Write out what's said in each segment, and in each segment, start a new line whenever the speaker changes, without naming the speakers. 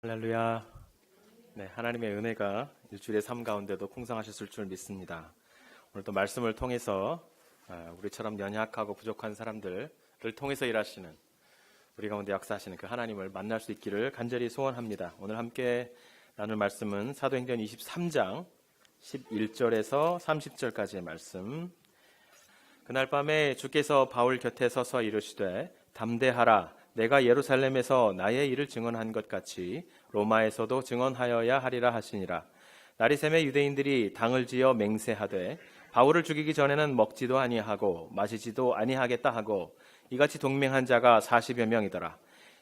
할렐루야. 네, 하나님의 은혜가 일주일의 삶 가운데도 풍성하셨을 줄 믿습니다. 오늘도 말씀을 통해서 우리처럼 연약하고 부족한 사람들을 통해서 일하시는, 우리 가운데 역사하시는 그 하나님을 만날 수 있기를 간절히 소원합니다. 오늘 함께 나눌 말씀은 사도행전 23장 11절에서 30절까지의 말씀. 그날 밤에 주께서 바울 곁에 서서 이르시되 담대하라. 내가 예루살렘에서 나의 일을 증언한 것 같이 로마에서도 증언하여야 하리라 하시니라. 날이 새매 유대인들이 당을 지어 맹세하되 바울을 죽이기 전에는 먹지도 아니하고 마시지도 아니하겠다 하고 이같이 동맹한 자가 40여 명이더라.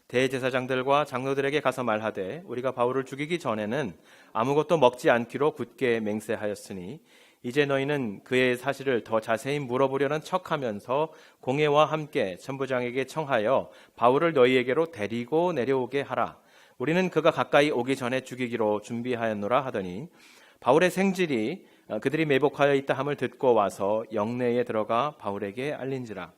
대제사장들과 장로들에게 가서 말하되 우리가 바울을 죽이기 전에는 아무것도 먹지 않기로 굳게 맹세하였으니 이제 너희는 그의 사실을 더 자세히 물어보려는 척하면서 공회와 함께 천부장에게 청하여 바울을 너희에게로 데리고 내려오게 하라. 우리는 그가 가까이 오기 전에 죽이기로 준비하였노라 하더니 바울의 생질이 그들이 매복하여 있다 함을 듣고 와서 영내에 들어가 바울에게 알린지라.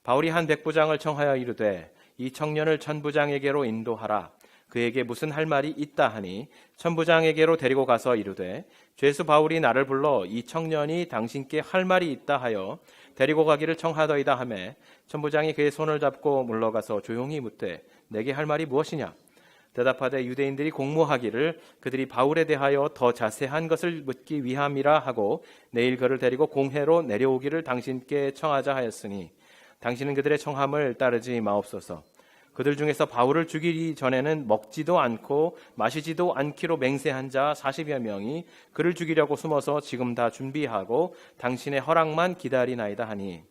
바울이 한 백부장을 청하여 이르되 이 청년을 천부장에게로 인도하라. 그에게 무슨 할 말이 있다 하니 천부장에게로 데리고 가서 이르되 죄수 바울이 나를 불러 이 청년이 당신께 할 말이 있다 하여 데리고 가기를 청하더이다 하매 천부장이 그의 손을 잡고 물러가서 조용히 묻되 내게 할 말이 무엇이냐. 대답하되 유대인들이 공모하기를 그들이 바울에 대하여 더 자세한 것을 묻기 위함이라 하고 내일 그를 데리고 공회로 내려오기를 당신께 청하자 하였으니 당신은 그들의 청함을 따르지 마옵소서. 그들 중에서 바울을 죽이기 전에는 먹지도 않고 마시지도 않기로 맹세한 자 40여 명이 그를 죽이려고 숨어서 지금 다 준비하고 당신의 허락만 기다리나이다 하니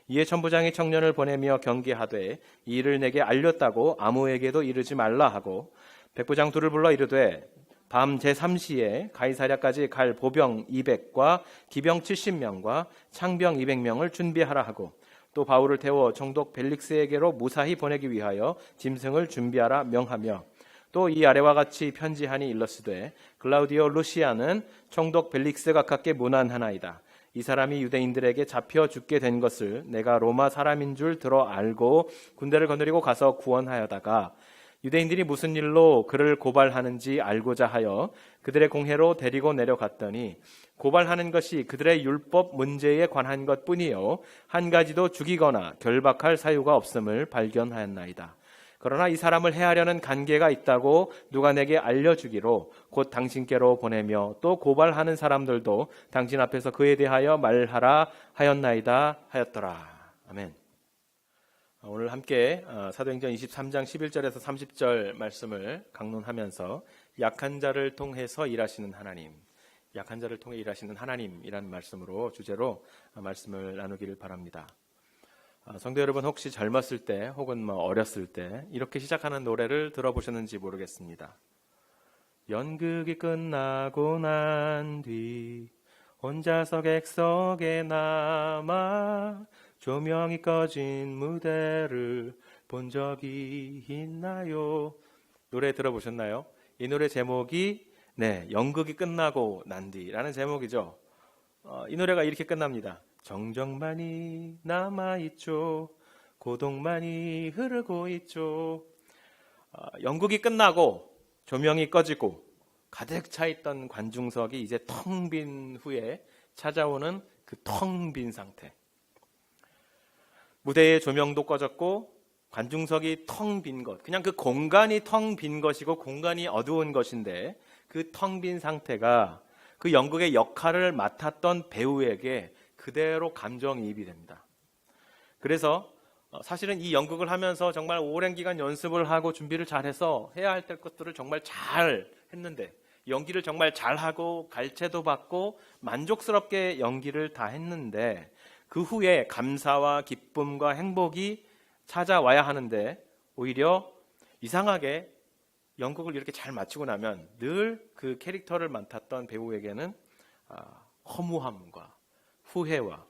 이에 천부장이 청년을 보내며 경계하되 이 일을 내게 알렸다고 아무에게도 이르지 말라 하고 백부장 둘을 불러 이르되 밤 제3시에 가이사랴까지 갈 보병 200과 기병 70명과 창병 200명을 준비하라 하고 또 바울을 태워 총독 벨릭스에게로 무사히 보내기 위하여 짐승을 준비하라 명하며 또 이 아래와 같이 편지하니 일러스되 글라우디오 루시아는 총독 벨릭스 가깝게 문안하나이다. 이 사람이 유대인들에게 잡혀 죽게 된 것을 내가 로마 사람인 줄 들어 알고 군대를 거느리고 가서 구원하여다가 유대인들이 무슨 일로 그를 고발하는지 알고자 하여 그들의 공회로 데리고 내려갔더니 고발하는 것이 그들의 율법 문제에 관한 것뿐이요 한 가지도 죽이거나 결박할 사유가 없음을 발견하였나이다. 그러나 이 사람을 해하려는 관계가 있다고 누가 내게 알려주기로 곧 당신께로 보내며 또 고발하는 사람들도 당신 앞에서 그에 대하여 말하라 하였나이다 하였더라. 아멘. 오늘 함께 사도행전 23장 11절에서 30절 말씀을 강론하면서 약한 자를 통해서 일하시는 하나님, 약한 자를 통해 일하시는 하나님이라는 말씀으로 주제로 말씀을 나누기를 바랍니다. 성도 여러분, 혹시 젊었을 때 혹은 어렸을 때 이렇게 시작하는 노래를 들어보셨는지 모르겠습니다. 연극이 끝나고 난 뒤 혼자서 객석에 남아 조명이 꺼진 무대를 본 적이 있나요? 노래 들어보셨나요? 이 노래 제목이 연극이 끝나고 난 뒤라는 제목이죠. 이 노래가 이렇게 끝납니다. 정적만이 남아있죠. 고독만이 흐르고 있죠. 연극이 끝나고 조명이 꺼지고 가득 차있던 관중석이 이제 텅 빈 후에 찾아오는 그 텅 빈 상태. 무대의 조명도 꺼졌고 관중석이 텅 빈 것, 그냥 그 공간이 텅 빈 것이고 공간이 어두운 것인데 그 텅 빈 상태가 그 연극의 역할을 맡았던 배우에게 그대로 감정이입이 됩니다. 그래서 사실은 이 연극을 하면서 정말 오랜 기간 연습을 하고 준비를 잘해서 해야 할 것들을 정말 잘 했는데, 연기를 정말 잘하고 갈채도 받고 만족스럽게 연기를 다 했는데 그 후에 감사와 기쁨과 행복이 찾아와야 하는데 오히려 이상하게 연극을 이렇게 잘 마치고 나면 늘 그 캐릭터를 맡았던 배우에게는 허무함과 후회와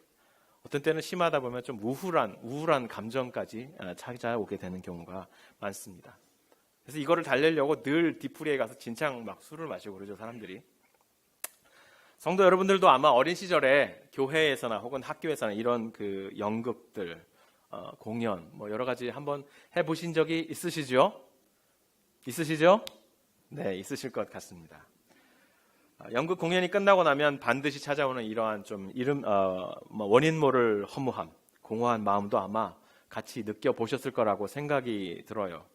어떤 때는 심하다 보면 좀 우울한 감정까지 찾아오게 되는 경우가 많습니다. 그래서 이거를 달래려고 늘 뒤풀이에 가서 진창 막 술을 마시고 그러죠, 사람들이. 성도 여러분들도 아마 어린 시절에 교회에서나 혹은 학교에서나 이런 그 연극들, 공연 여러 가지 한번 해보신 적이 있으시죠? 있으시죠? 네, 있으실 것 같습니다. 연극 공연이 끝나고 나면 반드시 찾아오는 이러한 좀 원인 모를 허무함, 공허한 마음도 아마 같이 느껴보셨을 거라고 생각이 들어요.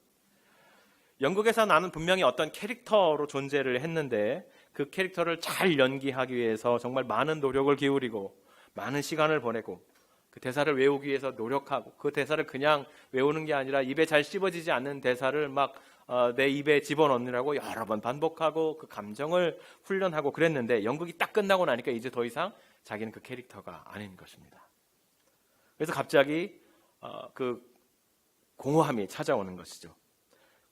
연극에서 나는 분명히 어떤 캐릭터로 존재를 했는데 그 캐릭터를 잘 연기하기 위해서 정말 많은 노력을 기울이고 많은 시간을 보내고 그 대사를 외우기 위해서 노력하고 그 대사를 그냥 외우는 게 아니라 입에 잘 씹어지지 않는 대사를 막 내 입에 집어넣느라고 여러 번 반복하고 그 감정을 훈련하고 그랬는데 연극이 딱 끝나고 나니까 이제 더 이상 자기는 그 캐릭터가 아닌 것입니다. 그래서 갑자기 그 공허함이 찾아오는 것이죠.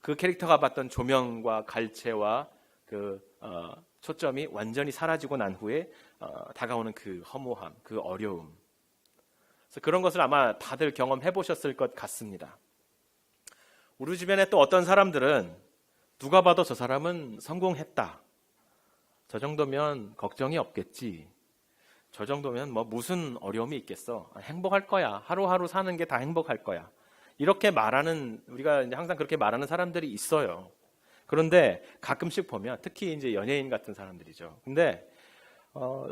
그 캐릭터가 받던 조명과 갈채와 그 초점이 완전히 사라지고 난 후에 다가오는 그 허무함, 그 어려움. 그래서 그런 것을 아마 다들 경험해 보셨을 것 같습니다. 우리 주변에 또 어떤 사람들은 누가 봐도 저 사람은 성공했다. 저 정도면 걱정이 없겠지. 저 정도면 뭐 무슨 어려움이 있겠어. 행복할 거야. 하루하루 사는 게 다 행복할 거야. 이렇게 말하는, 우리가 이제 항상 그렇게 말하는 사람들이 있어요. 그런데 가끔씩 보면 특히 이제 연예인 같은 사람들이죠. 근데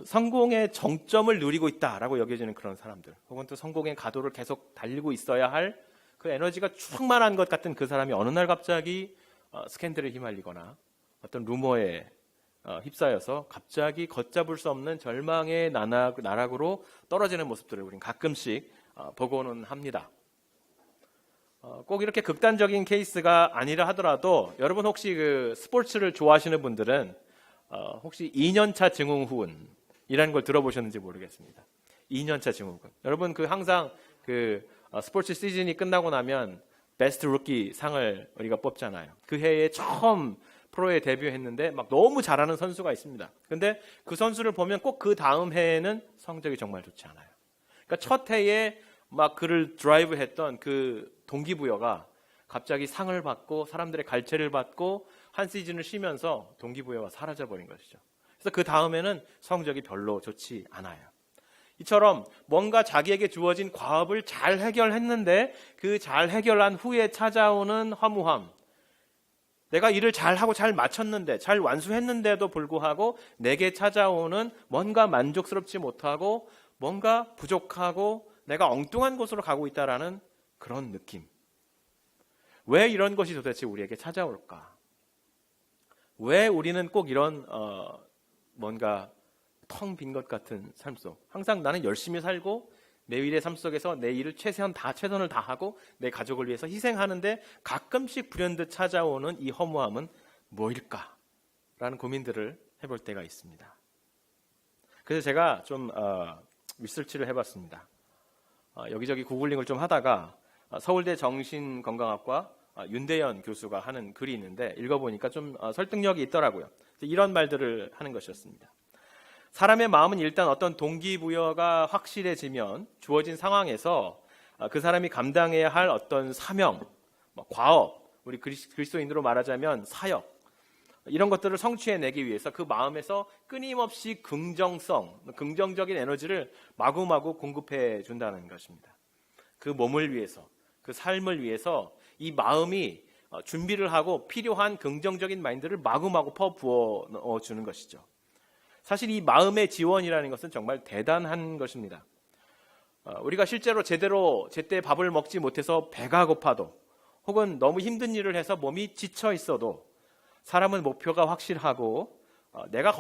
성공의 정점을 누리고 있다라고 여겨지는 그런 사람들, 혹은 또 성공의 가도를 계속 달리고 있어야 할 그 에너지가 충만한 것 같은 그 사람이 어느 날 갑자기 스캔들에 휘말리거나 어떤 루머에 휩싸여서 갑자기 걷잡을 수 없는 절망의 나락으로 떨어지는 모습들을 우리는 가끔씩 보고는 합니다. 꼭 이렇게 극단적인 케이스가 아니라 하더라도 여러분 혹시 그 스포츠를 좋아하시는 분들은 혹시 2년차 증후군이라는 걸 들어보셨는지 모르겠습니다. 2년차 증후군. 여러분 그 항상 그 스포츠 시즌이 끝나고 나면 베스트 루키 상을 우리가 뽑잖아요. 그 해에 처음 프로에 데뷔했는데 막 너무 잘하는 선수가 있습니다. 근데 그 선수를 보면 꼭 그 다음 해에는 성적이 정말 좋지 않아요. 그러니까 첫 해에 막 그를 드라이브했던 그 동기부여가 갑자기 상을 받고 사람들의 갈채를 받고 한 시즌을 쉬면서 동기부여가 사라져버린 것이죠. 그래서 그 다음에는 성적이 별로 좋지 않아요. 이처럼 뭔가 자기에게 주어진 과업을 잘 해결했는데 그 잘 해결한 후에 찾아오는 허무함, 내가 일을 잘하고 잘 마쳤는데 잘 완수했는데도 불구하고 내게 찾아오는 뭔가 만족스럽지 못하고 뭔가 부족하고 내가 엉뚱한 곳으로 가고 있다라는 그런 느낌. 왜 이런 것이 도대체 우리에게 찾아올까? 왜 우리는 꼭 이런 뭔가 텅 빈 것 같은 삶 속, 항상 나는 열심히 살고 매일의 삶 속에서 내 일을 최선을 다하고 내 가족을 위해서 희생하는데 가끔씩 불현듯 찾아오는 이 허무함은 뭐일까? 라는 고민들을 해볼 때가 있습니다. 그래서 제가 좀 리서치를 해봤습니다. 여기저기 구글링을 좀 하다가 서울대 정신건강학과 윤대현 교수가 하는 글이 있는데 읽어보니까 좀 설득력이 있더라고요. 이런 말들을 하는 것이었습니다. 사람의 마음은 일단 어떤 동기부여가 확실해지면 주어진 상황에서 그 사람이 감당해야 할 어떤 사명, 과업, 우리 그리스도인으로 말하자면 사역, 이런 것들을 성취해내기 위해서 그 마음에서 끊임없이 긍정적인 에너지를 마구마구 공급해 준다는 것입니다. 그 몸을 위해서, 그 삶을 위해서 이 마음이 준비를 하고 필요한 긍정적인 마인드를 마구마구 퍼부어 넣어주는 것이죠. 사실 이 마음의 지원이라는 것은 정말 대단한 것입니다. 우리가 실제로 제때 밥을 먹지 못해서 배가 고파도, 혹은 너무 힘든 일을 해서 몸이 지쳐 있어도 사람은 목표가 확실하고 내가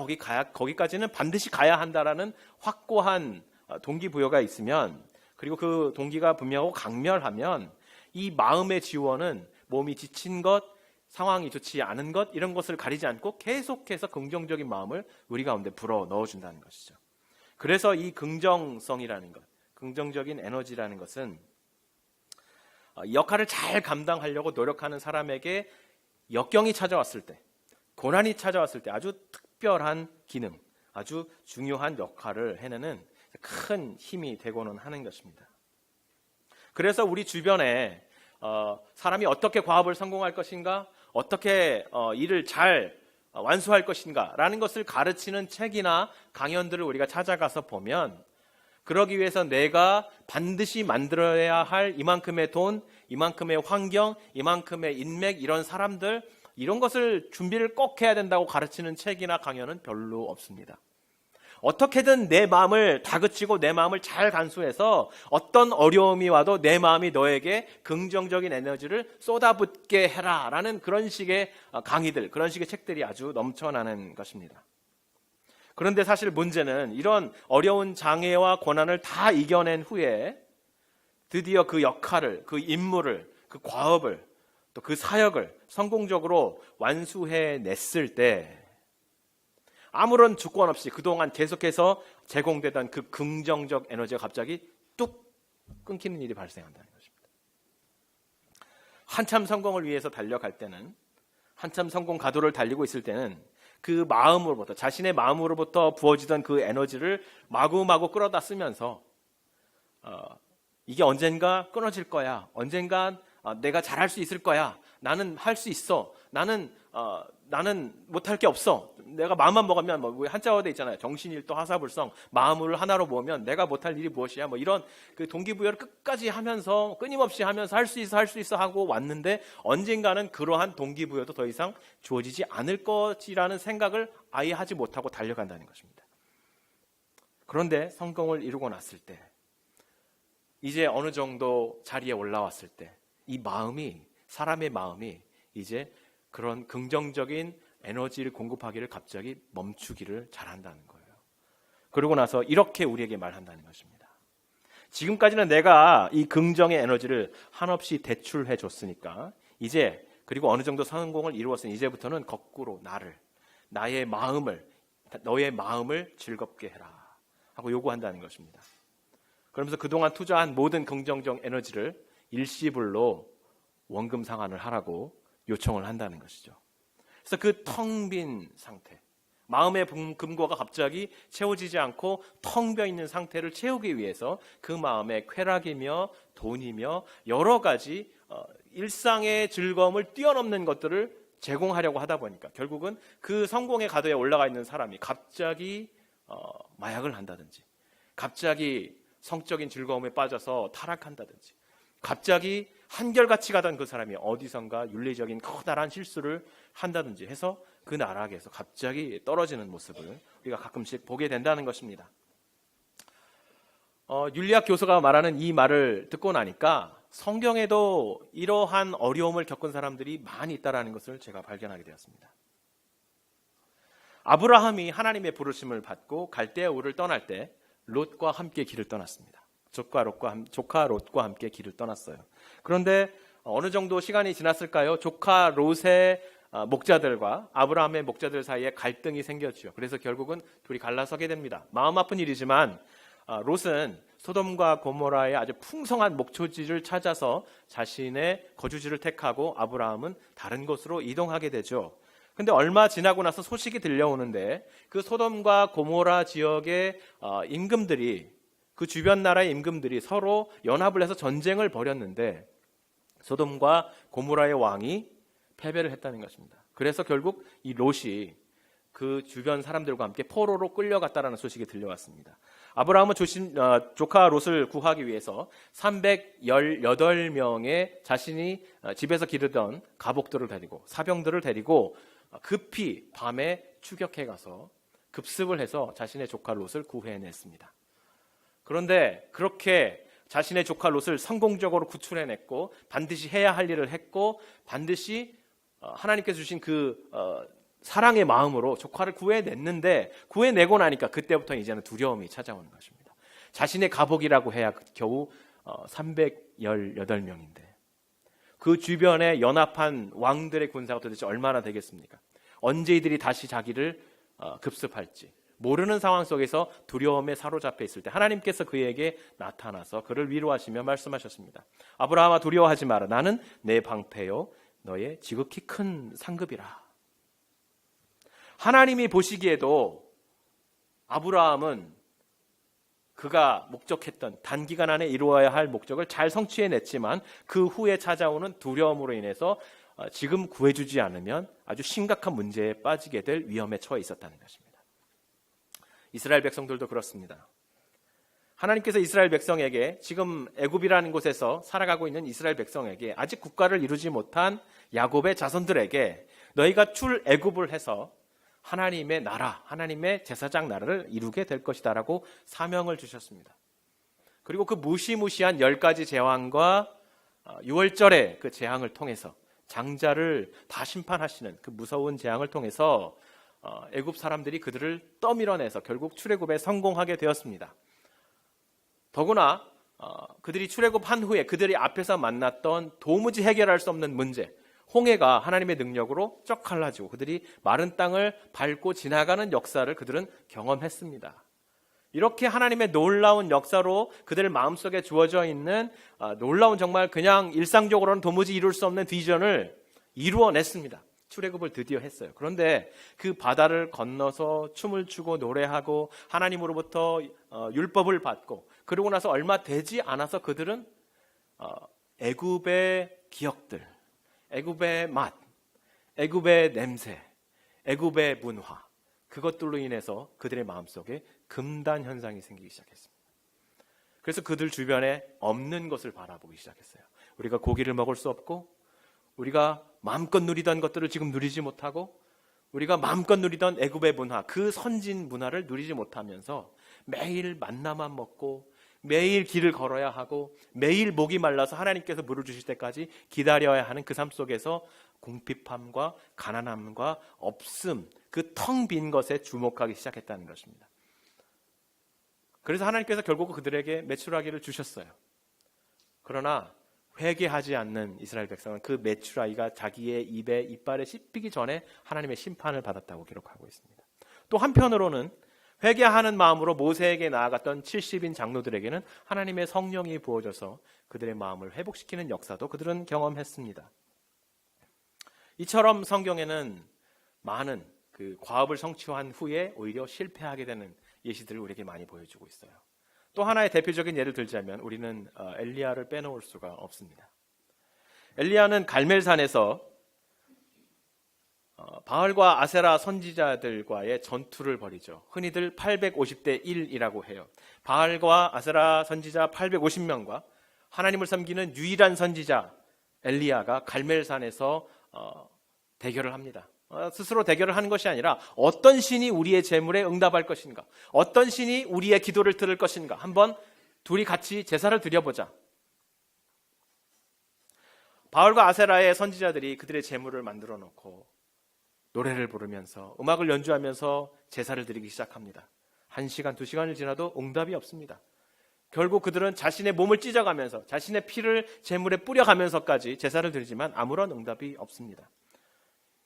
거기까지는 반드시 가야 한다라는 확고한 동기부여가 있으면, 그리고 그 동기가 분명하고 강렬하면 이 마음의 지원은 몸이 지친 것, 상황이 좋지 않은 것, 이런 것을 가리지 않고 계속해서 긍정적인 마음을 우리 가운데 불어 넣어준다는 것이죠. 그래서 이 긍정성이라는 것, 긍정적인 에너지라는 것은 역할을 잘 감당하려고 노력하는 사람에게 역경이 찾아왔을 때, 고난이 찾아왔을 때 아주 특별한 기능, 아주 중요한 역할을 해내는 큰 힘이 되고는 하는 것입니다. 그래서 우리 주변에 사람이 어떻게 과업을 성공할 것인가, 어떻게 일을 잘 완수할 것인가 라는 것을 가르치는 책이나 강연들을 우리가 찾아가서 보면, 그러기 위해서 내가 반드시 만들어야 할 이만큼의 돈, 이만큼의 환경, 이만큼의 인맥, 이런 사람들, 이런 것을 준비를 꼭 해야 된다고 가르치는 책이나 강연은 별로 없습니다. 어떻게든 내 마음을 다그치고 내 마음을 잘 간수해서 어떤 어려움이 와도 내 마음이 너에게 긍정적인 에너지를 쏟아붓게 해라 라는 그런 식의 강의들, 그런 식의 책들이 아주 넘쳐나는 것입니다. 그런데 사실 문제는 이런 어려운 장애와 고난을 다 이겨낸 후에 드디어 그 역할을, 그 임무를, 그 과업을, 또 그 사역을 성공적으로 완수해냈을 때 아무런 주권 없이 그동안 계속해서 제공되던 그 긍정적 에너지가 갑자기 뚝 끊기는 일이 발생한다는 것입니다. 한참 성공을 위해서 달려갈 때는, 한참 성공 가도를 달리고 있을 때는 그 마음으로부터, 자신의 마음으로부터 부어지던 그 에너지를 마구마구 끌어다 쓰면서 이게 언젠가 끊어질 거야. 언젠가 내가 잘할 수 있을 거야. 나는 할 수 있어. 나는 못할 게 없어. 내가 마음만 먹으면 뭐 한자어도 있잖아요. 정신일도 하사불성. 마음을 하나로 모으면 내가 못할 일이 무엇이야. 뭐 이런 그 동기부여를 끝까지 하면서 끊임없이 하면서 할 수 있어 하고 왔는데 언젠가는 그러한 동기부여도 더 이상 주어지지 않을 것이라는 생각을 아예 하지 못하고 달려간다는 것입니다. 그런데 성공을 이루고 났을 때, 이제 어느 정도 자리에 올라왔을 때 이 마음이, 사람의 마음이 이제 그런 긍정적인 에너지를 공급하기를 갑자기 멈추기를 잘한다는 거예요. 그러고 나서 이렇게 우리에게 말한다는 것입니다. 지금까지는 내가 이 긍정의 에너지를 한없이 대출해 줬으니까 이제, 그리고 어느 정도 성공을 이루었으니 이제부터는 거꾸로 너의 마음을 즐겁게 해라 하고 요구한다는 것입니다. 그러면서 그동안 투자한 모든 긍정적 에너지를 일시불로 원금 상환을 하라고 요청을 한다는 것이죠. 그래서 그 텅 빈 상태, 마음의 금고가 갑자기 채워지지 않고 텅 비어 있는 상태를 채우기 위해서 그 마음에 쾌락이며 돈이며 여러 가지 일상의 즐거움을 뛰어넘는 것들을 제공하려고 하다 보니까 결국은 그 성공의 가도에 올라가 있는 사람이 갑자기 마약을 한다든지, 갑자기 성적인 즐거움에 빠져서 타락한다든지, 갑자기 한결같이 가던 그 사람이 어디선가 윤리적인 커다란 실수를 한다든지 해서 그 나락에서 갑자기 떨어지는 모습을 우리가 가끔씩 보게 된다는 것입니다. 윤리학 교수가 말하는 이 말을 듣고 나니까 성경에도 이러한 어려움을 겪은 사람들이 많이 있다는 것을 제가 발견하게 되었습니다. 아브라함이 하나님의 부르심을 받고 갈대아 우를 떠날 때 롯과 함께 길을 떠났습니다. 조카 롯과 함께 길을 떠났어요. 그런데 어느 정도 시간이 지났을까요? 조카 롯의 목자들과 아브라함의 목자들 사이에 갈등이 생겼죠. 그래서 결국은 둘이 갈라서게 됩니다. 마음 아픈 일이지만 롯은 소돔과 고모라의 아주 풍성한 목초지를 찾아서 자신의 거주지를 택하고 아브라함은 다른 곳으로 이동하게 되죠. 근데 얼마 지나고 나서 소식이 들려오는데 그 소돔과 고모라 지역의 임금들이, 그 주변 나라의 임금들이 서로 연합을 해서 전쟁을 벌였는데 소돔과 고모라의 왕이 패배를 했다는 것입니다. 그래서 결국 이 롯이 그 주변 사람들과 함께 포로로 끌려갔다는 소식이 들려왔습니다. 아브라함은 조카 롯을 구하기 위해서 318명의 자신이 집에서 기르던 가복들을 데리고, 사병들을 데리고 급히 밤에 추격해 가서 급습을 해서 자신의 조카 롯을 구해냈습니다. 그런데 그렇게 자신의 조카 롯을 성공적으로 구출해냈고 반드시 해야 할 일을 했고 반드시 하나님께서 주신 그 사랑의 마음으로 조카를 구해냈는데, 구해내고 나니까 그때부터 이제는 두려움이 찾아오는 것입니다. 자신의 가복이라고 해야 겨우 318명인데 그 주변에 연합한 왕들의 군사가 도대체 얼마나 되겠습니까? 언제 이들이 다시 자기를 급습할지 모르는 상황 속에서 두려움에 사로잡혀 있을 때 하나님께서 그에게 나타나서 그를 위로하시며 말씀하셨습니다. 아브라함아, 두려워하지 마라. 나는 내 방패요 너의 지극히 큰 상급이라. 하나님이 보시기에도 아브라함은 그가 목적했던 단기간 안에 이루어야 할 목적을 잘 성취해냈지만 그 후에 찾아오는 두려움으로 인해서 지금 구해주지 않으면 아주 심각한 문제에 빠지게 될 위험에 처해 있었다는 것입니다. 이스라엘 백성들도 그렇습니다. 하나님께서 이스라엘 백성에게, 지금 애굽이라는 곳에서 살아가고 있는 이스라엘 백성에게, 아직 국가를 이루지 못한 야곱의 자손들에게 너희가 출애굽을 해서 하나님의 나라, 하나님의 제사장 나라를 이루게 될 것이다 라고 사명을 주셨습니다. 그리고 그 무시무시한 10가지 재앙과 6월절의 그 재앙을 통해서 장자를 다 심판하시는 그 무서운 재앙을 통해서 애굽 사람들이 그들을 떠밀어내서 결국 출애굽에 성공하게 되었습니다. 더구나 그들이 출애굽한 후에 그들이 앞에서 만났던 도무지 해결할 수 없는 문제, 홍해가 하나님의 능력으로 쩍 갈라지고 그들이 마른 땅을 밟고 지나가는 역사를 그들은 경험했습니다. 이렇게 하나님의 놀라운 역사로 그들 마음속에 주어져 있는 놀라운, 정말 그냥 일상적으로는 도무지 이룰 수 없는 비전을 이루어냈습니다. 출애굽을 드디어 했어요. 그런데 그 바다를 건너서 춤을 추고 노래하고 하나님으로부터 율법을 받고 그러고 나서 얼마 되지 않아서 그들은 애굽의 기억들, 애굽의 맛, 애굽의 냄새, 애굽의 문화, 그것들로 인해서 그들의 마음속에 금단 현상이 생기기 시작했습니다. 그래서 그들 주변에 없는 것을 바라보기 시작했어요. 우리가 고기를 먹을 수 없고, 우리가 마음껏 누리던 것들을 지금 누리지 못하고, 우리가 마음껏 누리던 애굽의 문화, 그 선진 문화를 누리지 못하면서 매일 만나만 먹고 매일 길을 걸어야 하고 매일 목이 말라서 하나님께서 물을 주실 때까지 기다려야 하는 그 삶 속에서 궁핍함과 가난함과 없음, 그 텅 빈 것에 주목하기 시작했다는 것입니다. 그래서 하나님께서 결국 그들에게 메추라기를 주셨어요. 그러나 회개하지 않는 이스라엘 백성은 그 메추라기가 자기의 입에 이빨에 씹히기 전에 하나님의 심판을 받았다고 기록하고 있습니다. 또 한편으로는 회개하는 마음으로 모세에게 나아갔던 70인 장로들에게는 하나님의 성령이 부어져서 그들의 마음을 회복시키는 역사도 그들은 경험했습니다. 이처럼 성경에는 많은 그 과업을 성취한 후에 오히려 실패하게 되는 예시들을 우리에게 많이 보여주고 있어요. 또 하나의 대표적인 예를 들자면 우리는 엘리야를 빼놓을 수가 없습니다. 엘리야는 갈멜산에서 바알과 아세라 선지자들과의 전투를 벌이죠. 흔히들 850대 1이라고 해요. 바알과 아세라 선지자 850명과 하나님을 섬기는 유일한 선지자 엘리야가 갈멜산에서 대결을 합니다. 스스로 대결을 하는 것이 아니라 어떤 신이 우리의 제물에 응답할 것인가, 어떤 신이 우리의 기도를 들을 것인가, 한번 둘이 같이 제사를 드려보자. 바알과 아세라의 선지자들이 그들의 제물을 만들어 놓고 노래를 부르면서 음악을 연주하면서 제사를 드리기 시작합니다. 1시간, 2시간을 지나도 응답이 없습니다. 결국 그들은 자신의 몸을 찢어가면서 자신의 피를 제물에 뿌려가면서까지 제사를 드리지만 아무런 응답이 없습니다.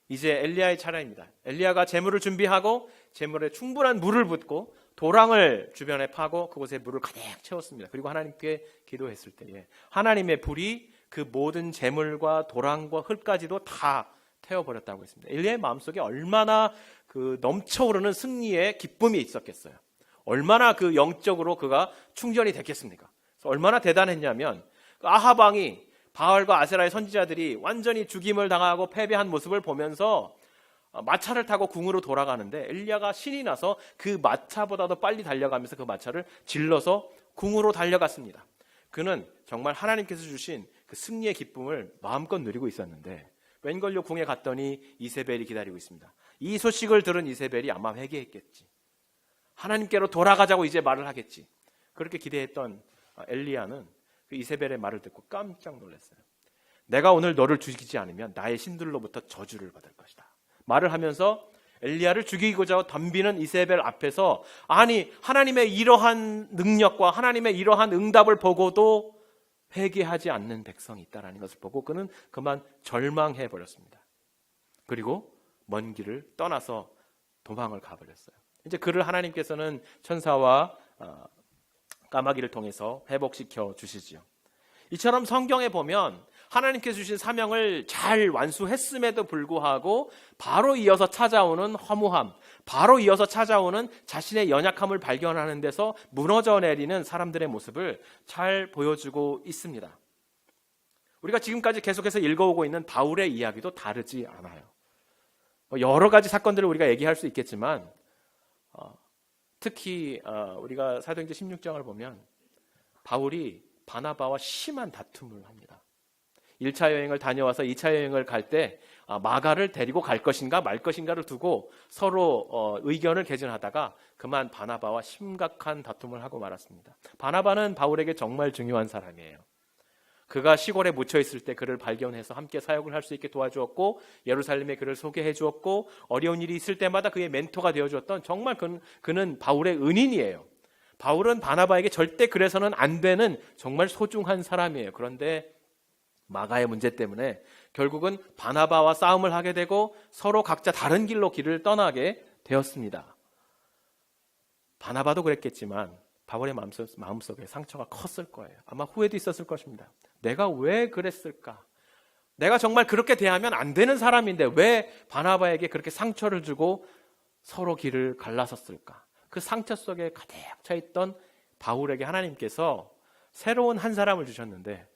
이제 엘리야의 차례입니다. 엘리야가 제물을 준비하고 제물에 충분한 물을 붓고 도랑을 주변에 파고 그곳에 물을 가득 채웠습니다. 그리고 하나님께 기도했을 때에 하나님의 불이 그 모든 제물과 도랑과 흙까지도 다 태워버렸다고 했습니다. 엘리야의 마음속에 얼마나 그 넘쳐오르는 승리의 기쁨이 있었겠어요. 얼마나 그 영적으로 그가 충전이 됐겠습니까? 그래서 얼마나 대단했냐면 아합 왕이 바알과 아세라의 선지자들이 완전히 죽임을 당하고 패배한 모습을 보면서 마차를 타고 궁으로 돌아가는데 엘리야가 신이 나서 그 마차보다도 빨리 달려가면서 그 마차를 질러서 궁으로 달려갔습니다. 그는 정말 하나님께서 주신 그 승리의 기쁨을 마음껏 누리고 있었는데 웬걸요, 궁에 갔더니 이세벨이 기다리고 있습니다. 이 소식을 들은 이세벨이 아마 회개했겠지. 하나님께로 돌아가자고 이제 말을 하겠지. 그렇게 기대했던 엘리야는 그 이세벨의 말을 듣고 깜짝 놀랐어요. 내가 오늘 너를 죽이지 않으면 나의 신들로부터 저주를 받을 것이다. 말을 하면서 엘리야를 죽이고자 덤비는 이세벨 앞에서 아니 하나님의 이러한 능력과 하나님의 이러한 응답을 보고도 회개하지 않는 백성이 있다는 것을 보고 그는 그만 절망해 버렸습니다. 그리고 먼 길을 떠나서 도망을 가버렸어요. 이제 그를 하나님께서는 천사와 까마귀를 통해서 회복시켜 주시지요. 이처럼 성경에 보면 하나님께서 주신 사명을 잘 완수했음에도 불구하고 바로 이어서 찾아오는 허무함, 바로 이어서 찾아오는 자신의 연약함을 발견하는 데서 무너져 내리는 사람들의 모습을 잘 보여주고 있습니다. 우리가 지금까지 계속해서 읽어오고 있는 바울의 이야기도 다르지 않아요. 여러 가지 사건들을 우리가 얘기할 수 있겠지만 특히 우리가 사도행전 16장을 보면 바울이 바나바와 심한 다툼을 합니다. 1차 여행을 다녀와서 2차 여행을 갈 때 마가를 데리고 갈 것인가 말 것인가를 두고 서로 의견을 개진하다가 그만 바나바와 심각한 다툼을 하고 말았습니다. 바나바는 바울에게 정말 중요한 사람이에요. 그가 시골에 묻혀 있을 때 그를 발견해서 함께 사역을 할 수 있게 도와주었고, 예루살렘에 그를 소개해 주었고, 어려운 일이 있을 때마다 그의 멘토가 되어 주었던, 정말 그는 바울의 은인이에요. 바울은 바나바에게 절대 그래서는 안 되는 정말 소중한 사람이에요. 그런데 마가의 문제 때문에 결국은 바나바와 싸움을 하게 되고 서로 각자 다른 길을 떠나게 되었습니다. 바나바도 그랬겠지만 바울의 마음속에 상처가 컸을 거예요. 아마 후회도 있었을 것입니다. 내가 왜 그랬을까? 내가 정말 그렇게 대하면 안 되는 사람인데 왜 바나바에게 그렇게 상처를 주고 서로 길을 갈라섰을까? 그 상처 속에 가득 차있던 바울에게 하나님께서 새로운 한 사람을 주셨는데,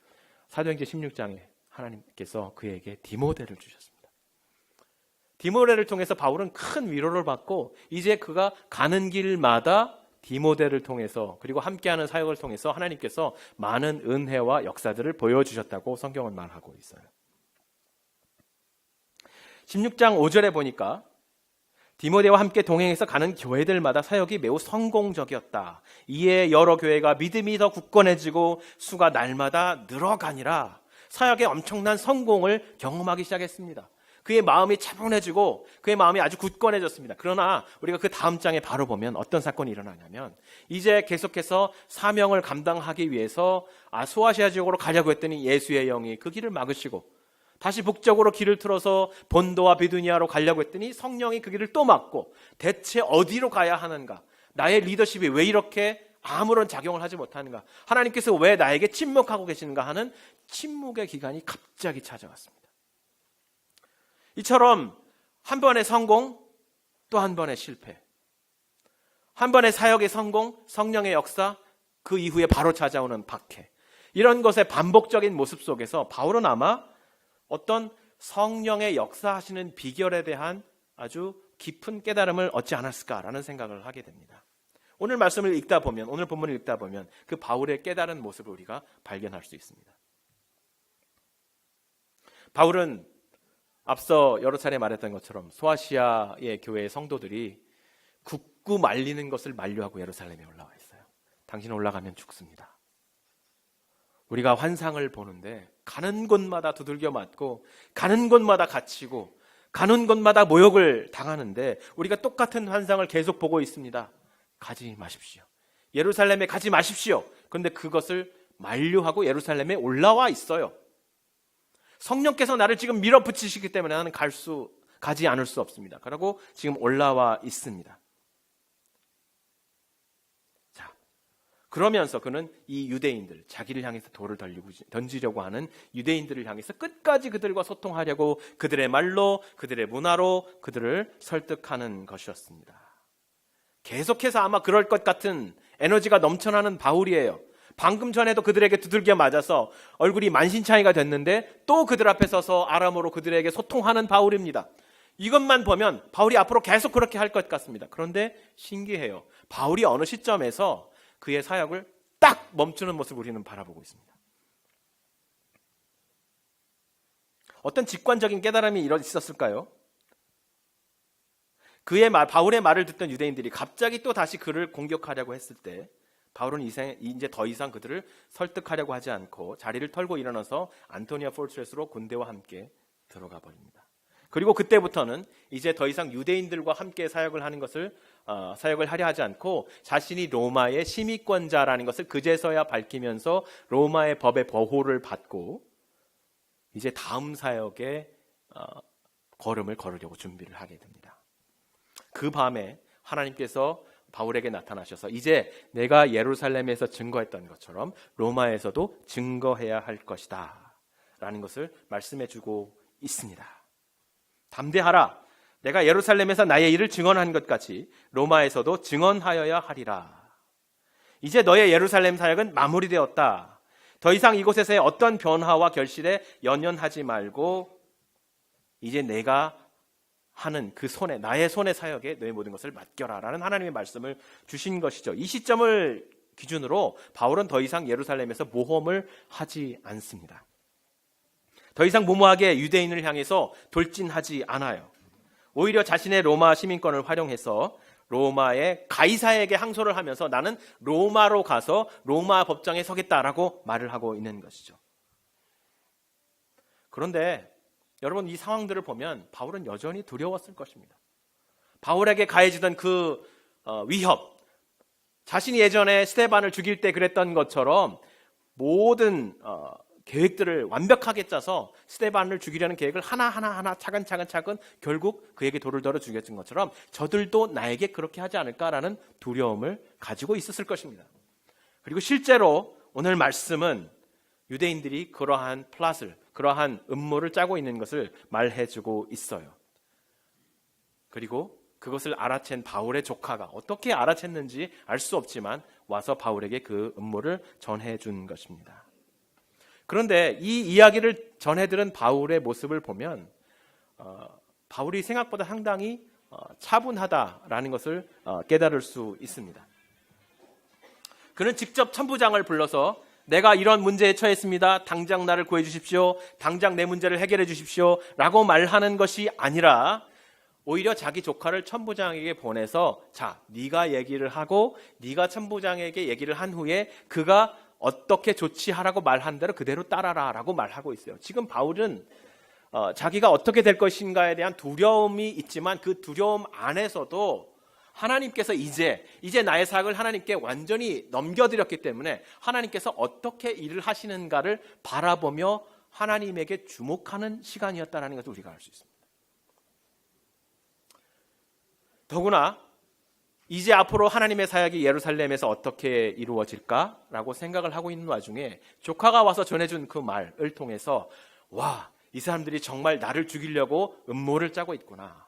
사도행전 16장에 하나님께서 그에게 디모데를 주셨습니다. 디모데를 통해서 바울은 큰 위로를 받고 이제 그가 가는 길마다 디모데를 통해서, 그리고 함께하는 사역을 통해서 하나님께서 많은 은혜와 역사들을 보여주셨다고 성경은 말하고 있어요. 16장 5절에 보니까 디모데와 함께 동행해서 가는 교회들마다 사역이 매우 성공적이었다. 이에 여러 교회가 믿음이 더 굳건해지고 수가 날마다 늘어가니라. 사역의 엄청난 성공을 경험하기 시작했습니다. 그의 마음이 차분해지고 그의 마음이 아주 굳건해졌습니다. 그러나 우리가 그 다음 장에 바로 보면 어떤 사건이 일어나냐면, 이제 계속해서 사명을 감당하기 위해서 소아시아 지역으로 가려고 했더니 예수의 영이 그 길을 막으시고, 다시 북쪽으로 길을 틀어서 본도와 비두니아로 가려고 했더니 성령이 그 길을 또 막고, 대체 어디로 가야 하는가? 나의 리더십이 왜 이렇게 아무런 작용을 하지 못하는가? 하나님께서 왜 나에게 침묵하고 계시는가 하는 침묵의 기간이 갑자기 찾아왔습니다. 이처럼 한 번의 성공, 또 한 번의 실패, 한 번의 사역의 성공, 성령의 역사, 그 이후에 바로 찾아오는 박해, 이런 것의 반복적인 모습 속에서 바울은 아마 어떤 성령의 역사하시는 비결에 대한 아주 깊은 깨달음을 얻지 않았을까라는 생각을 하게 됩니다. 오늘 말씀을 읽다 보면, 오늘 본문을 읽다 보면 그 바울의 깨달은 모습을 우리가 발견할 수 있습니다. 바울은 앞서 여러 차례 말했던 것처럼 소아시아의 교회의 성도들이 굳고 말리는 것을 만류하고 예루살렘에 올라와 있어요. 당신 올라가면 죽습니다. 우리가 환상을 보는데 가는 곳마다 두들겨 맞고, 가는 곳마다 갇히고, 가는 곳마다 모욕을 당하는데 우리가 똑같은 환상을 계속 보고 있습니다. 가지 마십시오. 예루살렘에 가지 마십시오. 그런데 그것을 만류하고 예루살렘에 올라와 있어요. 성령께서 나를 지금 밀어붙이시기 때문에 나는 가지 않을 수 없습니다. 그러고 지금 올라와 있습니다. 자, 그러면서 그는 이 유대인들, 자기를 향해서 돌을 던지려고 하는 유대인들을 향해서 끝까지 그들과 소통하려고 그들의 말로, 그들의 문화로 그들을 설득하는 것이었습니다. 계속해서 아마 그럴 것 같은 에너지가 넘쳐나는 바울이에요. 방금 전에도 그들에게 두들겨 맞아서 얼굴이 만신창이가 됐는데 또 그들 앞에 서서 아람어로 그들에게 소통하는 바울입니다. 이것만 보면 바울이 앞으로 계속 그렇게 할 것 같습니다. 그런데 신기해요. 바울이 어느 시점에서 그의 사역을 딱 멈추는 모습을 우리는 바라보고 있습니다. 어떤 직관적인 깨달음이 있었을까요? 바울의 말을 듣던 유대인들이 갑자기 또 다시 그를 공격하려고 했을 때 바울은 이제 더 이상 그들을 설득하려고 하지 않고 자리를 털고 일어나서 안토니아 포트레스로 군대와 함께 들어가 버립니다. 그리고 그때부터는 이제 더 이상 유대인들과 함께 사역을 하려 하지 않고 자신이 로마의 시민권자라는 것을 그제서야 밝히면서 로마의 법의 보호를 받고 이제 다음 사역에 걸음을 걸으려고 준비를 하게 됩니다. 그 밤에 하나님께서 바울에게 나타나셔서 이제 내가 예루살렘에서 증거했던 것처럼 로마에서도 증거해야 할 것이다 라는 것을 말씀해 주고 있습니다. 담대하라. 내가 예루살렘에서 나의 일을 증언한 것 같이 로마에서도 증언하여야 하리라. 이제 너의 예루살렘 사역은 마무리되었다. 더 이상 이곳에서의 어떤 변화와 결실에 연연하지 말고 이제 내가 하는 그 나의 손의 사역에 너의 모든 것을 맡겨라 라는 하나님의 말씀을 주신 것이죠. 이 시점을 기준으로 바울은 더 이상 예루살렘에서 모험을 하지 않습니다. 더 이상 무모하게 유대인을 향해서 돌진하지 않아요. 오히려 자신의 로마 시민권을 활용해서 로마의 가이사에게 항소를 하면서 나는 로마로 가서 로마 법정에 서겠다라고 말을 하고 있는 것이죠. 그런데 여러분, 이 상황들을 보면 바울은 여전히 두려웠을 것입니다. 바울에게 가해지던 그 위협, 자신이 예전에 스데반을 죽일 때 그랬던 것처럼 모든 계획들을 완벽하게 짜서 스데반을 죽이려는 계획을 하나하나 차근차근 결국 그에게 돌을 들어 죽였던 것처럼 저들도 나에게 그렇게 하지 않을까라는 두려움을 가지고 있었을 것입니다. 그리고 실제로 오늘 말씀은 유대인들이 그러한 플랫을, 그러한 음모를 짜고 있는 것을 말해주고 있어요. 그리고 그것을 알아챈 바울의 조카가 어떻게 알아챘는지 알 수 없지만 와서 바울에게 그 음모를 전해준 것입니다. 그런데 이 이야기를 전해들은 바울의 모습을 보면 바울이 생각보다 상당히 차분하다라는 것을 깨달을 수 있습니다. 그는 직접 천부장을 불러서 내가 이런 문제에 처했습니다. 당장 나를 구해 주십시오. 당장 내 문제를 해결해 주십시오. 라고 말하는 것이 아니라 오히려 자기 조카를 천부장에게 보내서 자, 네가 얘기를 하고 네가 천부장에게 얘기를 한 후에 그가 어떻게 조치하라고 말한 대로 그대로 따라라 라고 말하고 있어요. 지금 바울은 자기가 어떻게 될 것인가에 대한 두려움이 있지만 그 두려움 안에서도 하나님께서 이제 나의 사역을 하나님께 완전히 넘겨드렸기 때문에 하나님께서 어떻게 일을 하시는가를 바라보며 하나님에게 주목하는 시간이었다는 것을 우리가 알 수 있습니다. 더구나 이제 앞으로 하나님의 사역이 예루살렘에서 어떻게 이루어질까라고 생각을 하고 있는 와중에 조카가 와서 전해준 그 말을 통해서 와, 이 사람들이 정말 나를 죽이려고 음모를 짜고 있구나.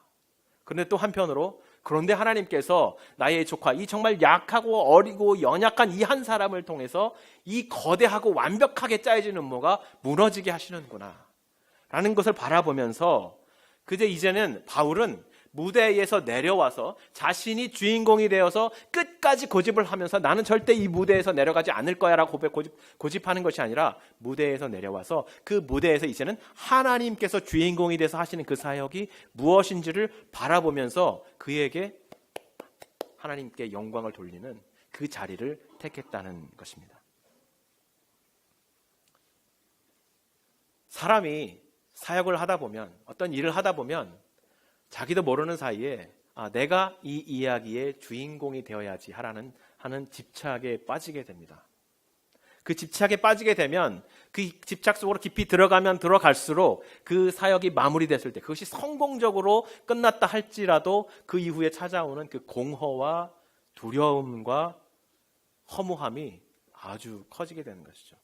그런데 또 한편으로 그런데 하나님께서 나의 조카, 이 정말 약하고 어리고 연약한 이 한 사람을 통해서 이 거대하고 완벽하게 짜여진 음모가 무너지게 하시는구나 라는 것을 바라보면서 그제 이제는 바울은 무대에서 내려와서 자신이 주인공이 되어서 끝까지 고집을 하면서 나는 절대 이 무대에서 내려가지 않을 거야 라고 고집하는 것이 아니라 무대에서 내려와서 그 무대에서 이제는 하나님께서 주인공이 돼서 하시는 그 사역이 무엇인지를 바라보면서 그에게 하나님께 영광을 돌리는 그 자리를 택했다는 것입니다. 사람이 사역을 하다 보면, 어떤 일을 하다 보면 자기도 모르는 사이에 내가 이 이야기의 주인공이 되어야지 하는 집착에 빠지게 됩니다. 그 집착에 빠지게 되면 그 집착 속으로 깊이 들어가면 들어갈수록 그 사역이 마무리됐을 때 그것이 성공적으로 끝났다 할지라도 그 이후에 찾아오는 그 공허와 두려움과 허무함이 아주 커지게 되는 것이죠.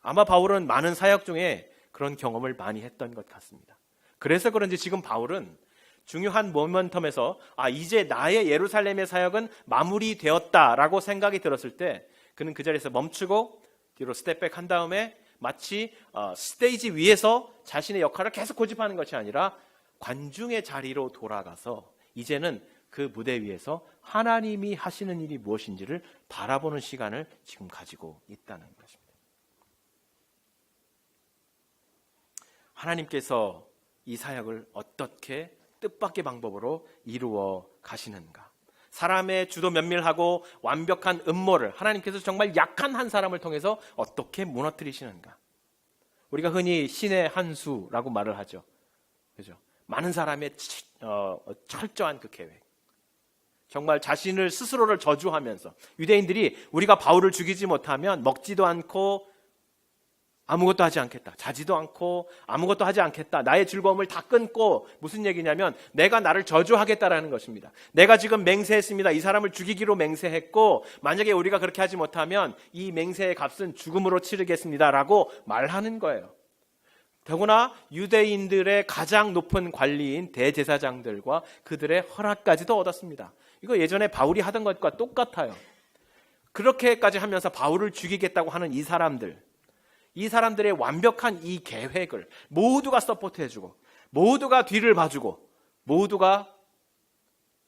아마 바울은 많은 사역 중에 그런 경험을 많이 했던 것 같습니다. 그래서 그런지 지금 바울은 중요한 모멘텀에서 이제 나의 예루살렘의 사역은 마무리되었다라고 생각이 들었을 때 그는 그 자리에서 멈추고 뒤로 스텝백 한 다음에 마치 스테이지 위에서 자신의 역할을 계속 고집하는 것이 아니라 관중의 자리로 돌아가서 이제는 그 무대 위에서 하나님이 하시는 일이 무엇인지를 바라보는 시간을 지금 가지고 있다는 것입니다. 하나님께서 이 사역을 어떻게 뜻밖의 방법으로 이루어 가시는가? 사람의 주도 면밀하고 완벽한 음모를 하나님께서 정말 약한 한 사람을 통해서 어떻게 무너뜨리시는가? 우리가 흔히 신의 한 수라고 말을 하죠. 그죠? 많은 사람의 철저한 그 계획. 정말 자신을 스스로를 저주하면서 유대인들이 우리가 바울을 죽이지 못하면 먹지도 않고 아무것도 하지 않겠다. 자지도 않고 아무것도 하지 않겠다. 나의 즐거움을 다 끊고 무슨 얘기냐면 내가 나를 저주하겠다라는 것입니다. 내가 지금 맹세했습니다. 이 사람을 죽이기로 맹세했고 만약에 우리가 그렇게 하지 못하면 이 맹세의 값은 죽음으로 치르겠습니다. 라고 말하는 거예요. 더구나 유대인들의 가장 높은 관리인 대제사장들과 그들의 허락까지도 얻었습니다. 이거 예전에 바울이 하던 것과 똑같아요. 그렇게까지 하면서 바울을 죽이겠다고 하는 이 사람들의 완벽한 이 계획을 모두가 서포트해주고 모두가 뒤를 봐주고 모두가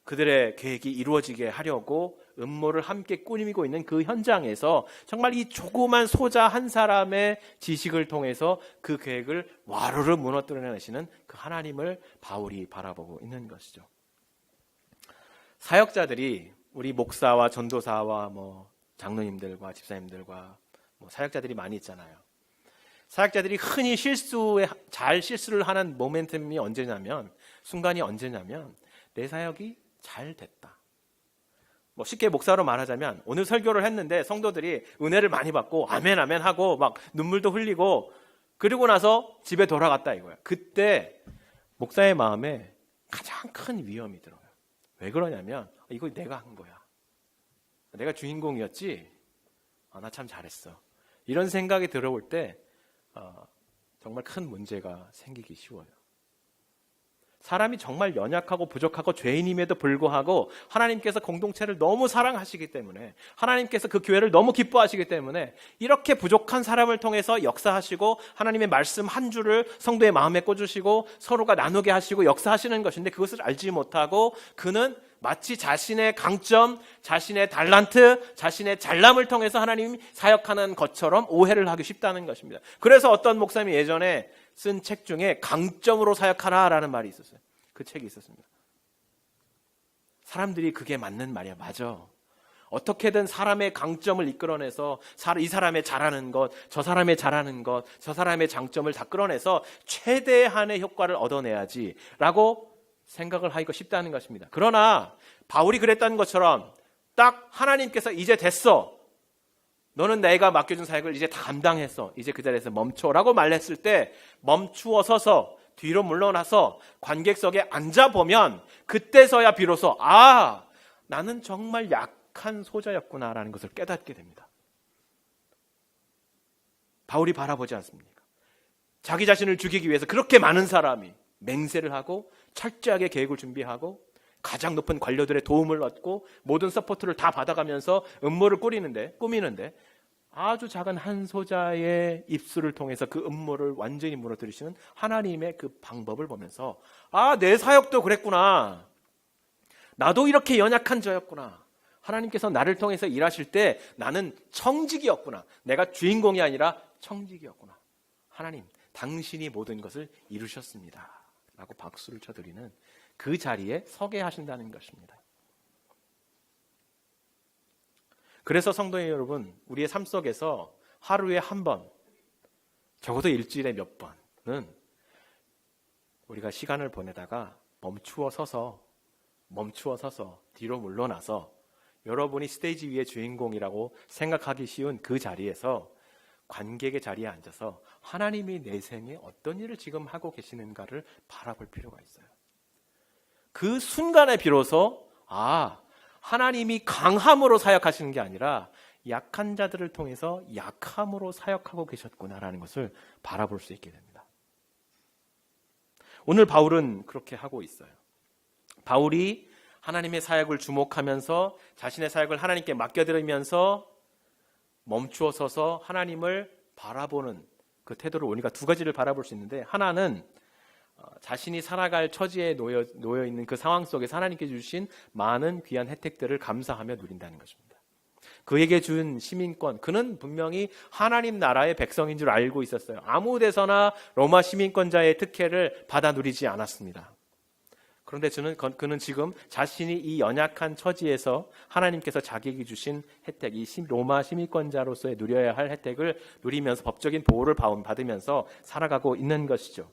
그들의 계획이 이루어지게 하려고 음모를 함께 꾸미고 있는 그 현장에서 정말 이 조그만 소자 한 사람의 지식을 통해서 그 계획을 와르르 무너뜨려내시는 그 하나님을 바울이 바라보고 있는 것이죠. 사역자들이 우리 목사와 전도사와 장로님들과 집사님들과 사역자들이 많이 있잖아요. 사역자들이 흔히 잘 실수를 하는 모멘텀이 언제냐면, 순간이 언제냐면 내 사역이 잘 됐다. 쉽게 목사로 말하자면 오늘 설교를 했는데 성도들이 은혜를 많이 받고 아멘 아멘 하고 막 눈물도 흘리고 그리고 나서 집에 돌아갔다 이거야. 그때 목사의 마음에 가장 큰 위험이 들어요. 왜 그러냐면 이거 내가 한 거야. 내가 주인공이었지. 나 참 잘했어. 이런 생각이 들어올 때 정말 큰 문제가 생기기 쉬워요. 사람이 정말 연약하고 부족하고 죄인임에도 불구하고 하나님께서 공동체를 너무 사랑하시기 때문에, 하나님께서 그 교회를 너무 기뻐하시기 때문에 이렇게 부족한 사람을 통해서 역사하시고 하나님의 말씀 한 줄을 성도의 마음에 꽂으시고 서로가 나누게 하시고 역사하시는 것인데, 그것을 알지 못하고 그는 마치 자신의 강점, 자신의 달란트, 자신의 잘남을 통해서 하나님이 사역하는 것처럼 오해를 하기 쉽다는 것입니다. 그래서 어떤 목사님이 예전에 쓴 책 중에 강점으로 사역하라라는 말이 있었어요. 그 책이 있었습니다. 사람들이 그게 맞는 말이야. 맞아. 어떻게든 사람의 강점을 이끌어내서 이 사람의 잘하는 것, 저 사람의 잘하는 것, 저 사람의 장점을 다 끌어내서 최대한의 효과를 얻어내야지 라고 생각을 하기가 쉽다는 것입니다. 그러나 바울이 그랬다는 것처럼 딱 하나님께서 이제 됐어. 너는 내가 맡겨준 사역을 이제 다 감당했어. 이제 그 자리에서 멈춰라고 말했을 때 멈추어 서서 뒤로 물러나서 관객석에 앉아보면 그때서야 비로소 나는 정말 약한 소자였구나라는 것을 깨닫게 됩니다. 바울이 바라보지 않습니까? 자기 자신을 죽이기 위해서 그렇게 많은 사람이 맹세를 하고 철저하게 계획을 준비하고 가장 높은 관료들의 도움을 얻고 모든 서포트를 다 받아가면서 음모를 꾸미는데 아주 작은 한 소자의 입술을 통해서 그 음모를 완전히 무너뜨리시는 하나님의 그 방법을 보면서 내 사역도 그랬구나. 나도 이렇게 연약한 자였구나. 하나님께서 나를 통해서 일하실 때 나는 청직이었구나. 내가 주인공이 아니라 청직이었구나. 하나님, 당신이 모든 것을 이루셨습니다. 라고 박수를 쳐드리는 그 자리에 서게 하신다는 것입니다. 그래서 성도 여러분, 우리의 삶 속에서 하루에 한 번, 적어도 일주일에 몇 번은 우리가 시간을 보내다가 멈추어 서서 뒤로 물러나서 여러분이 스테이지 위의 주인공이라고 생각하기 쉬운 그 자리에서 관객의 자리에 앉아서 하나님이 내 생에 어떤 일을 지금 하고 계시는가를 바라볼 필요가 있어요. 그 순간에 비로소 하나님이 강함으로 사역하시는 게 아니라 약한 자들을 통해서 약함으로 사역하고 계셨구나라는 것을 바라볼 수 있게 됩니다. 오늘 바울은 그렇게 하고 있어요. 바울이 하나님의 사역을 주목하면서 자신의 사역을 하나님께 맡겨드리면서 멈추어 서서 하나님을 바라보는 그 태도를 우리가 두 가지를 바라볼 수 있는데, 하나는 자신이 살아갈 처지에 놓여 있는 그 상황 속에서 하나님께 주신 많은 귀한 혜택들을 감사하며 누린다는 것입니다. 그에게 준 시민권, 그는 분명히 하나님 나라의 백성인 줄 알고 있었어요. 아무 데서나 로마 시민권자의 특혜를 받아 누리지 않았습니다. 그런데 그는 지금 자신이 이 연약한 처지에서 하나님께서 자기에게 주신 혜택, 이 로마 시민권자로서의 누려야 할 혜택을 누리면서 법적인 보호를 받으면서 살아가고 있는 것이죠.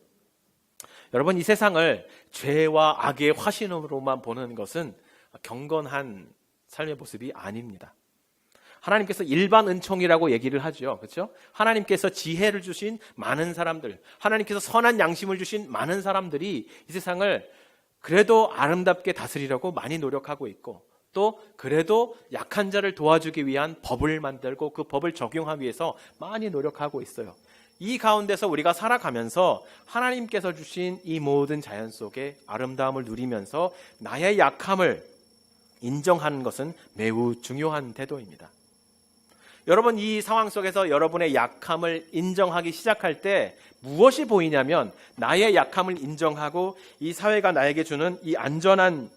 여러분, 이 세상을 죄와 악의 화신으로만 보는 것은 경건한 삶의 모습이 아닙니다. 하나님께서 일반 은총이라고 얘기를 하죠. 그렇죠? 하나님께서 지혜를 주신 많은 사람들, 하나님께서 선한 양심을 주신 많은 사람들이 이 세상을 그래도 아름답게 다스리려고 많이 노력하고 있고, 또 그래도 약한 자를 도와주기 위한 법을 만들고 그 법을 적용하기 위해서 많이 노력하고 있어요. 이 가운데서 우리가 살아가면서 하나님께서 주신 이 모든 자연 속에 아름다움을 누리면서 나의 약함을 인정하는 것은 매우 중요한 태도입니다. 여러분, 이 상황 속에서 여러분의 약함을 인정하기 시작할 때 무엇이 보이냐면, 나의 약함을 인정하고 이 사회가 나에게 주는 이 안전한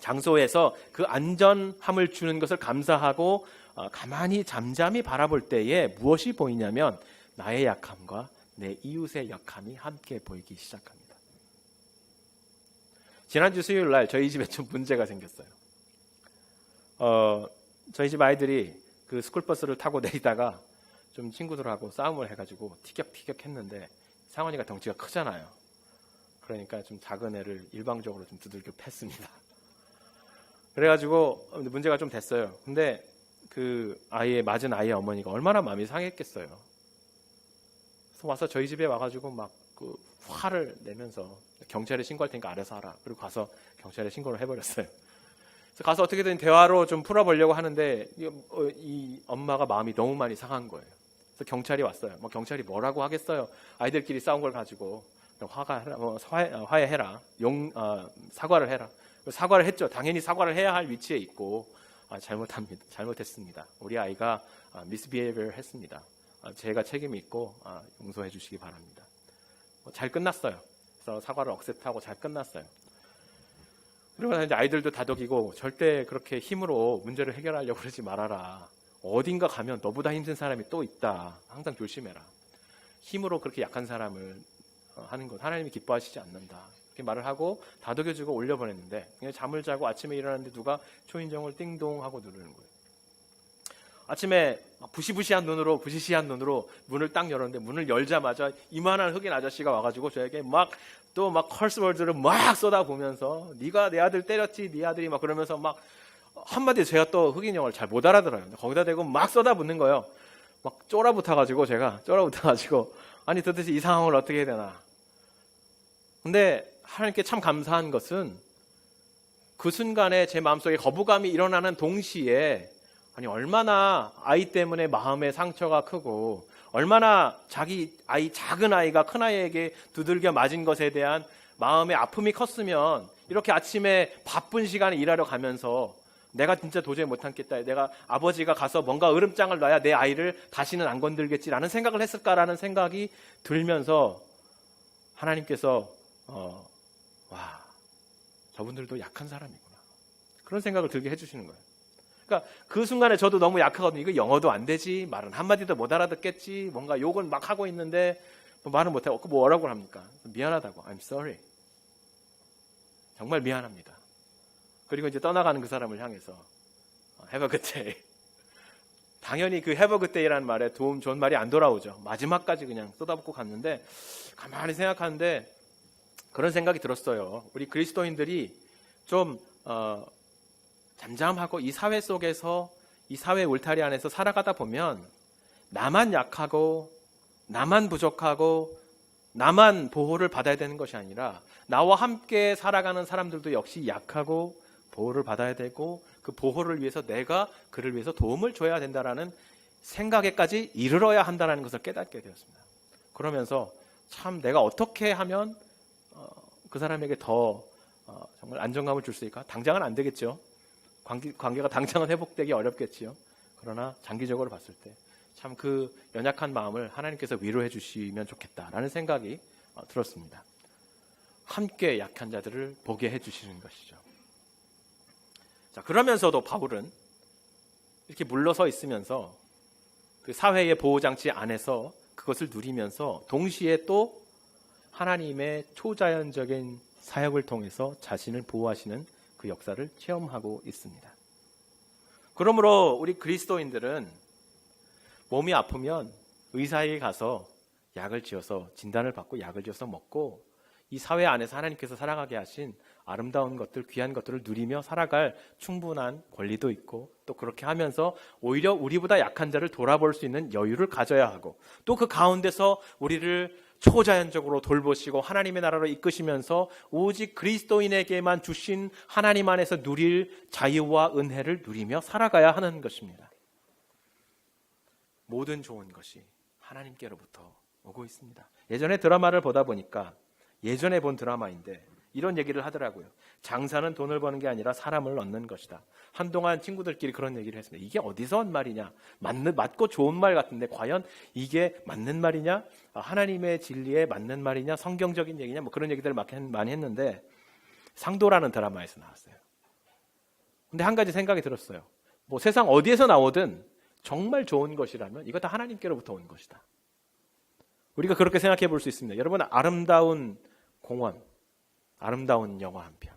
장소에서 그 안전함을 주는 것을 감사하고 가만히 잠잠히 바라볼 때에 무엇이 보이냐면 나의 약함과 내 이웃의 약함이 함께 보이기 시작합니다. 지난주 수요일 날 저희 집에 좀 문제가 생겼어요. 저희 집 아이들이 그 스쿨버스를 타고 내리다가 좀 친구들하고 싸움을 해가지고 티격태격 했는데 상원이가 덩치가 크잖아요. 그러니까 좀 작은 애를 일방적으로 좀 두들겨 팼습니다. 그래가지고 문제가 좀 됐어요. 근데 그 맞은 아이의 어머니가 얼마나 마음이 상했겠어요. 그래서 와서 저희 집에 와가지고 막 그 화를 내면서 경찰에 신고할 테니까 알아서 하라. 그리고 가서 경찰에 신고를 해버렸어요. 그래서 가서 어떻게든 대화로 좀 풀어보려고 하는데 이 엄마가 마음이 너무 많이 상한 거예요. 그래서 경찰이 왔어요. 뭐 경찰이 뭐라고 하겠어요. 아이들끼리 싸운 걸 가지고 화해해라. 사과를 해라. 사과를 했죠. 당연히 사과를 해야 할 위치에 있고 잘못했습니다. 우리 아이가 misbehavior 했습니다. 제가 책임이 있고 용서해 주시기 바랍니다. 잘 끝났어요. 그래서 사과를 억셉트하고 잘 끝났어요. 그러고 나서 이제 아이들도 다독이고 절대 그렇게 힘으로 문제를 해결하려고 그러지 말아라. 어딘가 가면 너보다 힘든 사람이 또 있다. 항상 조심해라. 힘으로 그렇게 약한 사람을 하는 것 하나님이 기뻐하시지 않는다. 이렇게 말을 하고 다독여주고 올려보냈는데 그냥 잠을 자고 아침에 일어났는데 누가 초인종을 띵동 하고 누르는 거예요. 아침에 부시시한 눈으로 문을 딱 열었는데 문을 열자마자 이만한 흑인 아저씨가 와가지고 저에게 막 컬스워드를 막 쏟아보면서 네가 내 아들 때렸지, 네 아들이 막 그러면서 막 한마디 제가 또 흑인 영어를 잘 못 알아들어요. 거기다 대고 막 쏟아붓는 거예요. 막 쫄아붙어가지고 아니 도대체 이 상황을 어떻게 해야 되나. 근데 하나님께 참 감사한 것은 그 순간에 제 마음속에 거부감이 일어나는 동시에 아니 얼마나 아이 때문에 마음의 상처가 크고 얼마나 작은 아이가 큰 아이에게 두들겨 맞은 것에 대한 마음의 아픔이 컸으면 이렇게 아침에 바쁜 시간에 일하러 가면서 내가 진짜 도저히 못 참겠다. 내가 아버지가 가서 뭔가 으름장을 놔야 내 아이를 다시는 안 건들겠지라는 생각을 했을까라는 생각이 들면서 하나님께서 와, 저분들도 약한 사람이구나. 그런 생각을 들게 해주시는 거예요. 그러니까 그 순간에 저도 너무 약하거든요. 이거 영어도 안 되지, 말은 한마디도 못 알아듣겠지, 뭔가 욕을 막 하고 있는데 말은 못하고 뭐라고 합니까? 미안하다고. I'm sorry. 정말 미안합니다. 그리고 이제 떠나가는 그 사람을 향해서 Have a good day. 당연히 그 Have a good day라는 말에 좋은 말이 안 돌아오죠. 마지막까지 그냥 쏟아붓고 갔는데 가만히 생각하는데 그런 생각이 들었어요. 우리 그리스도인들이 좀 잠잠하고 이 사회 속에서 이 사회 울타리 안에서 살아가다 보면 나만 약하고 나만 부족하고 나만 보호를 받아야 되는 것이 아니라 나와 함께 살아가는 사람들도 역시 약하고 보호를 받아야 되고 그 보호를 위해서 내가 그를 위해서 도움을 줘야 된다라는 생각에까지 이르러야 한다는 것을 깨닫게 되었습니다. 그러면서 참 내가 어떻게 하면 그 사람에게 더 정말 안정감을 줄 수 있을까? 당장은 안 되겠죠. 관계가 당장은 회복되기 어렵겠지요. 그러나 장기적으로 봤을 때 참 그 연약한 마음을 하나님께서 위로해 주시면 좋겠다라는 생각이 들었습니다. 함께 약한 자들을 보게 해 주시는 것이죠. 자, 그러면서도 바울은 이렇게 물러서 있으면서 그 사회의 보호장치 안에서 그것을 누리면서 동시에 또 하나님의 초자연적인 사역을 통해서 자신을 보호하시는 그 역사를 체험하고 있습니다. 그러므로 우리 그리스도인들은 몸이 아프면 의사에게 가서 약을 지어서 진단을 받고 약을 지어서 먹고 이 사회 안에서 하나님께서 사랑하게 하신 아름다운 것들, 귀한 것들을 누리며 살아갈 충분한 권리도 있고 또 그렇게 하면서 오히려 우리보다 약한 자를 돌아볼 수 있는 여유를 가져야 하고 또 그 가운데서 우리를 초자연적으로 돌보시고 하나님의 나라로 이끄시면서 오직 그리스도인에게만 주신 하나님 안에서 누릴 자유와 은혜를 누리며 살아가야 하는 것입니다. 모든 좋은 것이 하나님께로부터 오고 있습니다. 예전에 드라마를 보다 보니까 예전에 본 드라마인데 이런 얘기를 하더라고요. 장사는 돈을 버는 게 아니라 사람을 얻는 것이다. 한동안 친구들끼리 그런 얘기를 했습니다. 이게 어디서 온 말이냐? 맞고 좋은 말 같은데 과연 이게 맞는 말이냐? 하나님의 진리에 맞는 말이냐? 성경적인 얘기냐? 뭐 그런 얘기들을 많이 했는데 상도라는 드라마에서 나왔어요. 근데 한 가지 생각이 들었어요. 뭐 세상 어디에서 나오든 정말 좋은 것이라면 이거 다 하나님께로부터 온 것이다. 우리가 그렇게 생각해 볼 수 있습니다. 여러분, 아름다운 공원, 아름다운 영화 한 편,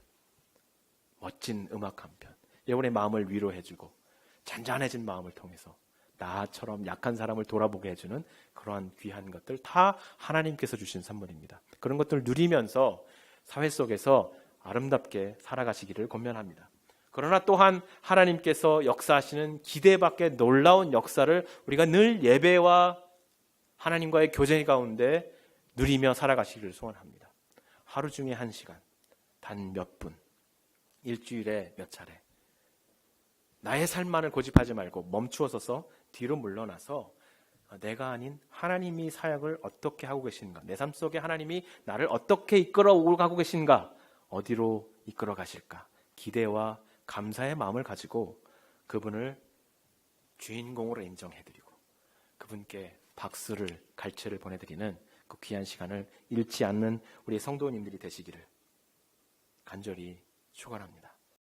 멋진 음악 한 편, 여러분의 마음을 위로해주고 잔잔해진 마음을 통해서 나처럼 약한 사람을 돌아보게 해주는 그러한 귀한 것들 다 하나님께서 주신 선물입니다. 그런 것들을 누리면서 사회 속에서 아름답게 살아가시기를 권면합니다. 그러나 또한 하나님께서 역사하시는 기대 밖의 놀라운 역사를 우리가 늘 예배와 하나님과의 교제 가운데 누리며 살아가시기를 소원합니다. 하루 중에 1시간, 단 몇 분, 일주일에 몇 차례 나의 삶만을 고집하지 말고 멈추어 서서 뒤로 물러나서 내가 아닌 하나님이 사역을 어떻게 하고 계신가, 내 삶 속에 하나님이 나를 어떻게 이끌어 오고 가고 계신가, 어디로 이끌어 가실까, 기대와 감사의 마음을 가지고 그분을 주인공으로 인정해드리고 그분께 박수를, 갈채를 보내드리는 그 귀한 시간을 잃지 않는 우리 성도님들이 되시기를 간절히 축원합니다.